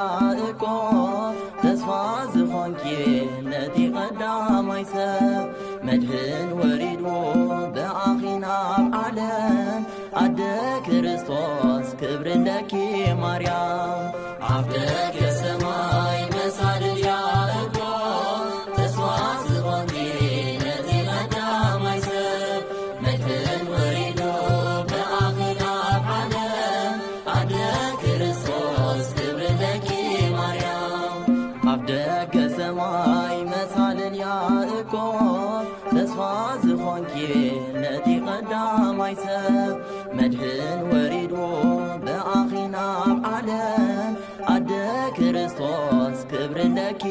ያዕቆብ ተስፋ ዝኮንኪ ነቲ ቀዳማይ ሰብ መድህን ወሪዱ ብኣኺና ኣብ ዓለም ኣደ ክርስቶስ ክብርለኪ ማርያም ኣብ ደገ ሰማይ መሳልል ያዕቆብ ተስፋ ዝኮንኪ ነቲ ቀዳማይ ሰብ መድህን ወሪዱ ብኣኺና ኣብ ዓለም ኣደ ክርስቶስ ክብርለኪ ማርያም ኣብ ደገ ሰማይ መሳልል ያዕቆብ ተስፋ ዝኮንኪ ነቲ ቀዳማይ ሰብ መድህን ወሪዱ ብኣኺና ኣብ ዓለም ኣደ ክርስቶስ ክብርለኪ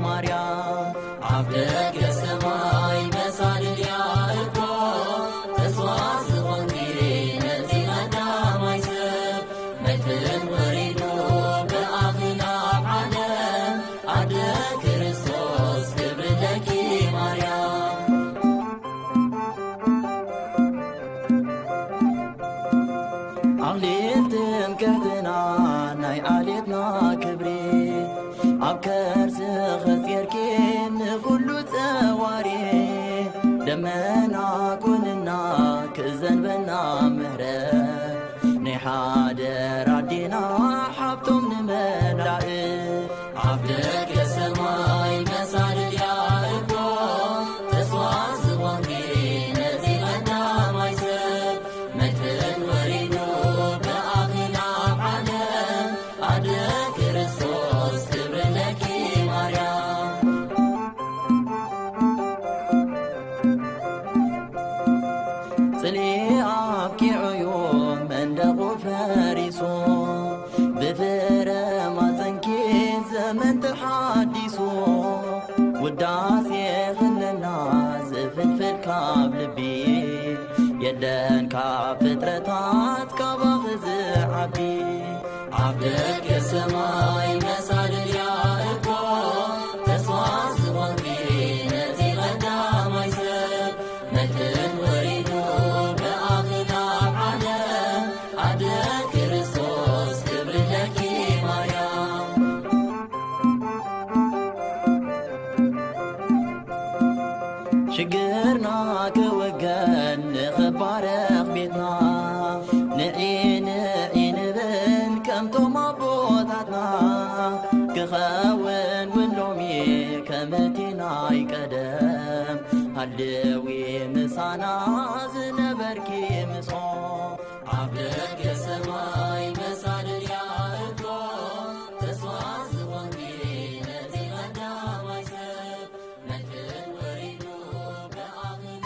ማርያም ኣብ ደገ ሰማይ መሳልል ያዕቆብ ተስፋ ዝኮንኪ ነቲ ቀዳማይ ሰብ መድህን ወሪዱ ብኣኺና ኣብ ዓለም ኣደ ክርስቶስ ክብርለኪ ማርያም ኣቕሊል ትምክሕትና ናይ ዓሌትና ክብሪ ኣብ ከርሲ ኸጺርኪ ንኹሉ ፀዋሪ ደመና ኩንና ክዘንበና ምህረት ናይ ሓደር ኣዴና ሓብቶም ንመላእ ኣብ ደገ ሰማይ መሳልል ያዕቆብ ተስፋ ዝኮንኪ ነቲ ቀዳማይ ሰብ መድህን ወሪዱ ብኣኺና ኣብ ዓለም ኣደ ክርስቶስ ክብርለኪ ማርያም ጽልኢ ኣብኪዑዩ መንደቑ ፈሪሱ ብፍረ ማፀንኪ ዘመን ተሓዲሱ ውዳሴ ክለና ዝፍልፍል ካብ ልቢ የለን ካብ ፍጥረታት ካባኺ ዝዓቢ ኣብ ደገ ሰማይ መሳልል ያዕቆብ ተስፋ ዝኮንኪ ነቲ ቀዳማይ ሰብ መድህን ወሪዱ ብኣኺና ኣብ ዓለም ኣደ ክርስቶስ ክብርለኪ ማርያም ሽግርና ክውገን ንኽባረኽ ቤትና ንዒ ንብል ከምቶም ኣቦታትና ክኸውን ውሎሚ ከምቲ ናይ ቀደም ሃልዊ ምሳና ዝነበርኪ ምስኦም ኣብ ደገ ሰማይ መሳልል ያዕቆብ ተስፋ ዝኮንኪ ነቲ ቀዳማይ ሰብ መድህን ወሪዱ ብኣኺና